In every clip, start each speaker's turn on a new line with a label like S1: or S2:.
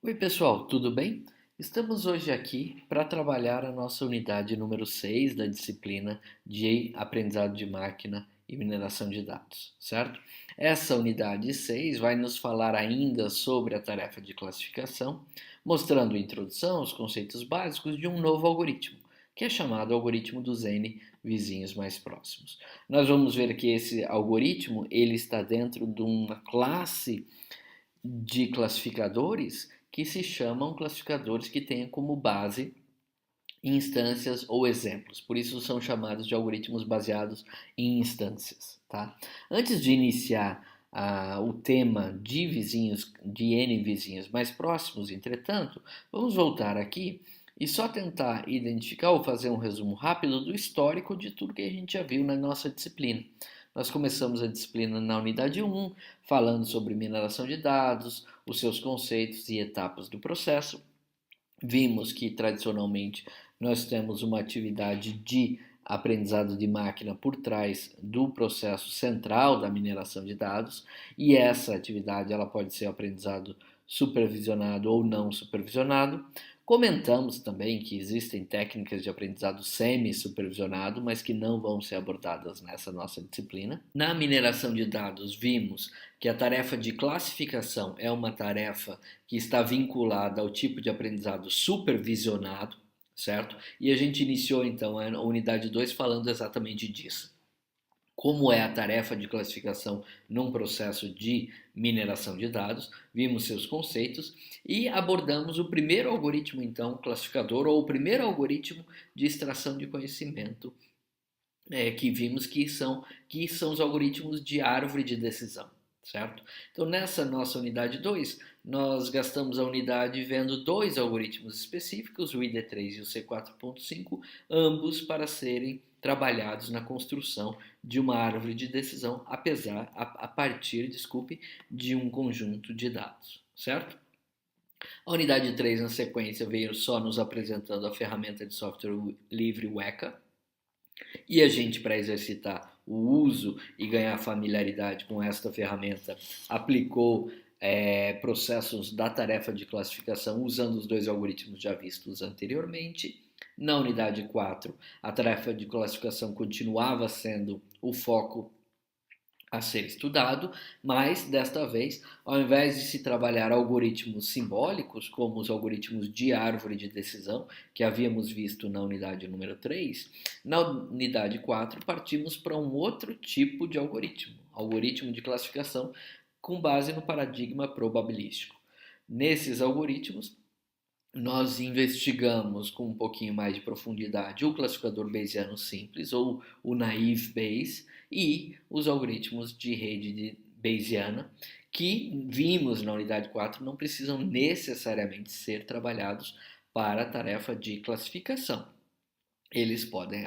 S1: Oi, pessoal, tudo bem? Estamos hoje aqui para trabalhar a nossa unidade número 6 da disciplina de aprendizado de máquina e mineração de dados, certo? Essa unidade 6 vai nos falar ainda sobre a tarefa de classificação, mostrando a introdução, os conceitos básicos de um novo algoritmo, que é chamado algoritmo dos N vizinhos mais próximos. Nós vamos ver que esse algoritmo ele está dentro de uma classe de classificadores que se chamam classificadores que têm como base instâncias ou exemplos. Por isso são chamados de algoritmos baseados em instâncias. Tá? Antes de iniciar o tema de vizinhos, de N vizinhos mais próximos, entretanto, vamos voltar aqui e só tentar identificar ou fazer um resumo rápido do histórico de tudo que a gente já viu na nossa disciplina. Nós começamos a disciplina na unidade 1, falando sobre mineração de dados, os seus conceitos e etapas do processo. Vimos que tradicionalmente nós temos uma atividade de aprendizado de máquina por trás do processo central da mineração de dados, e essa atividade ela pode ser aprendizado supervisionado ou não supervisionado. Comentamos também que existem técnicas de aprendizado semi-supervisionado, mas que não vão ser abordadas nessa nossa disciplina. Na mineração de dados, vimos que a tarefa de classificação é uma tarefa que está vinculada ao tipo de aprendizado supervisionado, certo? E a gente iniciou então a unidade 2 falando exatamente disso. Como é a tarefa de classificação num processo de mineração de dados, vimos seus conceitos e abordamos o primeiro algoritmo, então, classificador, ou o primeiro algoritmo de extração de conhecimento, que vimos que são os algoritmos de árvore de decisão, certo? Então, nessa nossa unidade 2, nós gastamos a unidade vendo dois algoritmos específicos, o ID3 e o C4.5, ambos para serem trabalhados na construção de uma árvore de decisão, a partir, desculpe, de um conjunto de dados, certo? A unidade 3, na sequência, veio só nos apresentando a ferramenta de software livre Weka, e a gente, para exercitar o uso e ganhar familiaridade com esta ferramenta, aplicou processos da tarefa de classificação usando os dois algoritmos já vistos anteriormente. Na unidade 4, a tarefa de classificação continuava sendo o foco a ser estudado, mas desta vez, ao invés de se trabalhar algoritmos simbólicos, como os algoritmos de árvore de decisão, que havíamos visto na unidade número 3, na unidade 4 partimos para um outro tipo de algoritmo de classificação com base no paradigma probabilístico. Nesses algoritmos, nós investigamos com um pouquinho mais de profundidade o classificador Bayesiano simples ou o naive Bayes e os algoritmos de rede de Bayesiana que vimos na unidade 4 não precisam necessariamente ser trabalhados para a tarefa de classificação.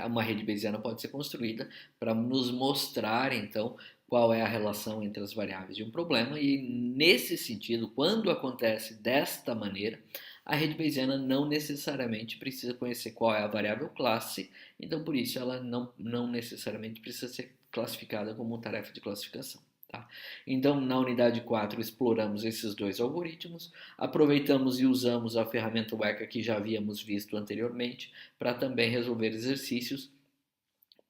S1: Uma rede Bayesiana pode ser construída para nos mostrar então qual é a relação entre as variáveis de um problema e nesse sentido, quando acontece desta maneira, a rede Bayesiana não necessariamente precisa conhecer qual é a variável classe, então por isso ela não necessariamente precisa ser classificada como tarefa de classificação. Tá? Então, na unidade 4, exploramos esses dois algoritmos, aproveitamos e usamos a ferramenta Weka que já havíamos visto anteriormente para também resolver exercícios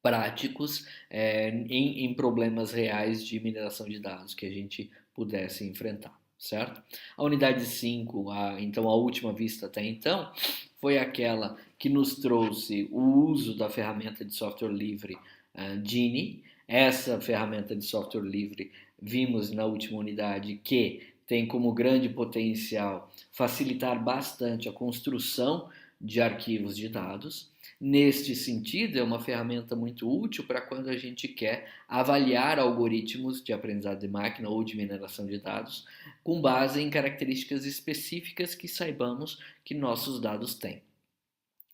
S1: práticos em problemas reais de mineração de dados que a gente pudesse enfrentar, certo? A unidade 5, então a última vista até então, foi aquela que nos trouxe o uso da ferramenta de software livre Genie. Essa ferramenta de software livre vimos na última unidade que tem como grande potencial facilitar bastante a construção de arquivos de dados. Neste sentido, é uma ferramenta muito útil para quando a gente quer avaliar algoritmos de aprendizado de máquina ou de mineração de dados com base em características específicas que saibamos que nossos dados têm.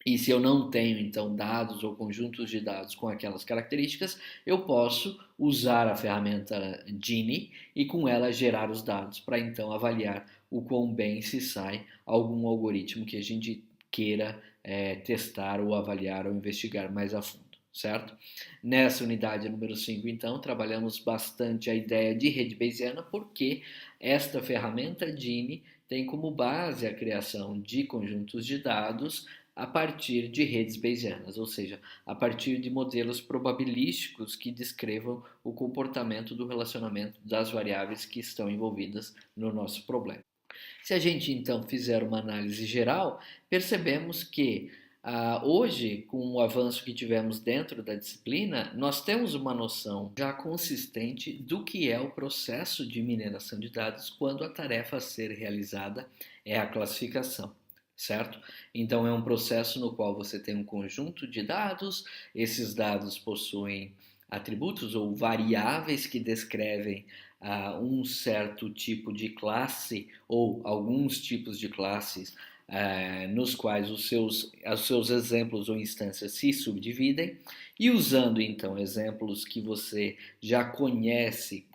S1: E se eu não tenho, então, dados ou conjuntos de dados com aquelas características, eu posso usar a ferramenta Gini e com ela gerar os dados para então avaliar o quão bem se sai algum algoritmo que a gente queira testar ou avaliar ou investigar mais a fundo, certo? Nessa unidade número 5, então, trabalhamos bastante a ideia de rede Bayesiana porque esta ferramenta Gini tem como base a criação de conjuntos de dados a partir de redes bayesianas, ou seja, a partir de modelos probabilísticos que descrevam o comportamento do relacionamento das variáveis que estão envolvidas no nosso problema. Se a gente então fizer uma análise geral, percebemos que hoje, com o avanço que tivemos dentro da disciplina, nós temos uma noção já consistente do que é o processo de mineração de dados quando a tarefa a ser realizada é a classificação. Certo? Então é um processo no qual você tem um conjunto de dados, esses dados possuem atributos ou variáveis que descrevem um certo tipo de classe ou alguns tipos de classes nos quais os seus exemplos ou instâncias se subdividem, e usando então exemplos que você já conhece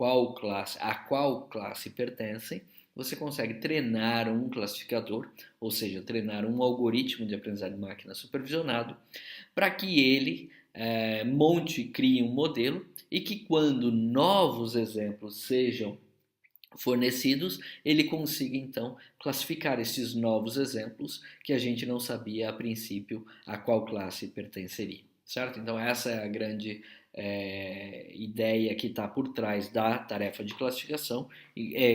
S1: a qual classe pertencem, você consegue treinar um classificador, ou seja, treinar um algoritmo de aprendizado de máquina supervisionado, para que ele crie um modelo e que quando novos exemplos sejam fornecidos, ele consiga então classificar esses novos exemplos que a gente não sabia a princípio a qual classe pertenceria, certo? Então essa é a grande ideia que está por trás da tarefa de classificação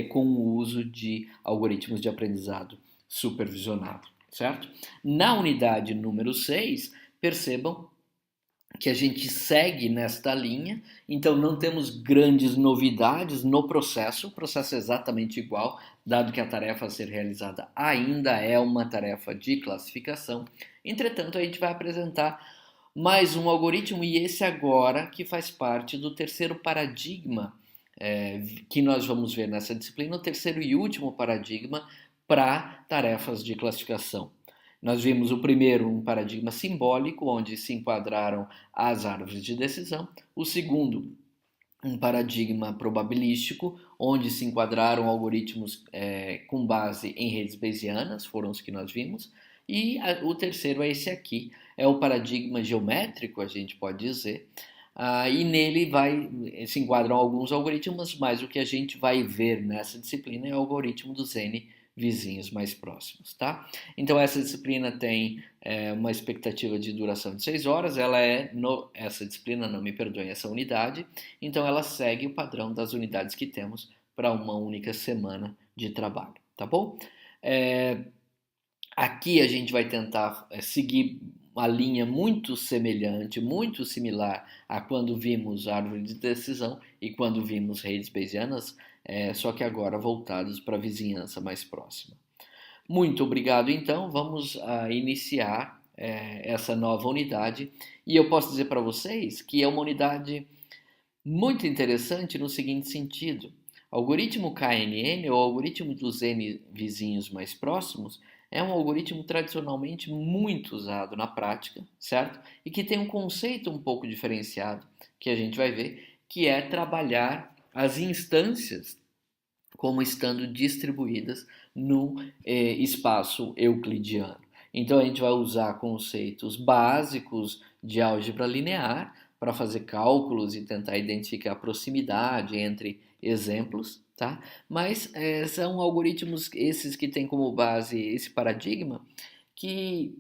S1: com o uso de algoritmos de aprendizado supervisionado, certo? Na unidade número 6, percebam que a gente segue nesta linha, então não temos grandes novidades no processo, o processo é exatamente igual, dado que a tarefa a ser realizada ainda é uma tarefa de classificação. Entretanto, a gente vai apresentar mais um algoritmo, e esse agora que faz parte do terceiro paradigma que nós vamos ver nessa disciplina, o terceiro e último paradigma para tarefas de classificação. Nós vimos o primeiro, um paradigma simbólico, onde se enquadraram as árvores de decisão. O segundo, um paradigma probabilístico, onde se enquadraram algoritmos com base em redes bayesianas, foram os que nós vimos. E o terceiro é esse aqui, é o paradigma geométrico, a gente pode dizer, e nele se enquadram alguns algoritmos, mas o que a gente vai ver nessa disciplina é o algoritmo dos N vizinhos mais próximos, tá? Então essa disciplina tem uma expectativa de duração de 6 horas, essa disciplina, não me perdoem, essa unidade, então ela segue o padrão das unidades que temos para uma única semana de trabalho, tá bom? Aqui a gente vai tentar seguir uma linha muito semelhante, muito similar a quando vimos árvore de decisão e quando vimos redes bayesianas, só que agora voltados para a vizinhança mais próxima. Muito obrigado, então. Vamos iniciar essa nova unidade. E eu posso dizer para vocês que é uma unidade muito interessante no seguinte sentido. O algoritmo KNN, ou algoritmo dos N vizinhos mais próximos, é um algoritmo tradicionalmente muito usado na prática, certo? E que tem um conceito um pouco diferenciado, que a gente vai ver, que é trabalhar as instâncias como estando distribuídas no espaço euclidiano. Então a gente vai usar conceitos básicos de álgebra linear para fazer cálculos e tentar identificar a proximidade entre exemplos, tá? Mas são algoritmos esses que têm como base esse paradigma que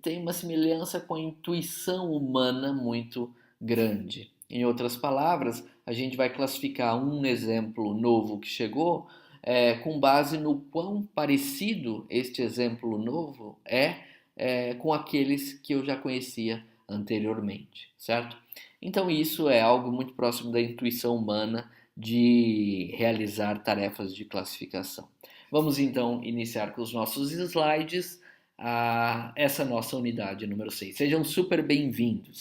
S1: tem uma semelhança com a intuição humana muito grande. Em outras palavras, a gente vai classificar um exemplo novo que chegou com base no quão parecido este exemplo novo com aqueles que eu já conhecia anteriormente, certo? Então isso é algo muito próximo da intuição humana de realizar tarefas de classificação. Vamos então iniciar com os nossos slides essa nossa unidade número 6. Sejam super bem-vindos!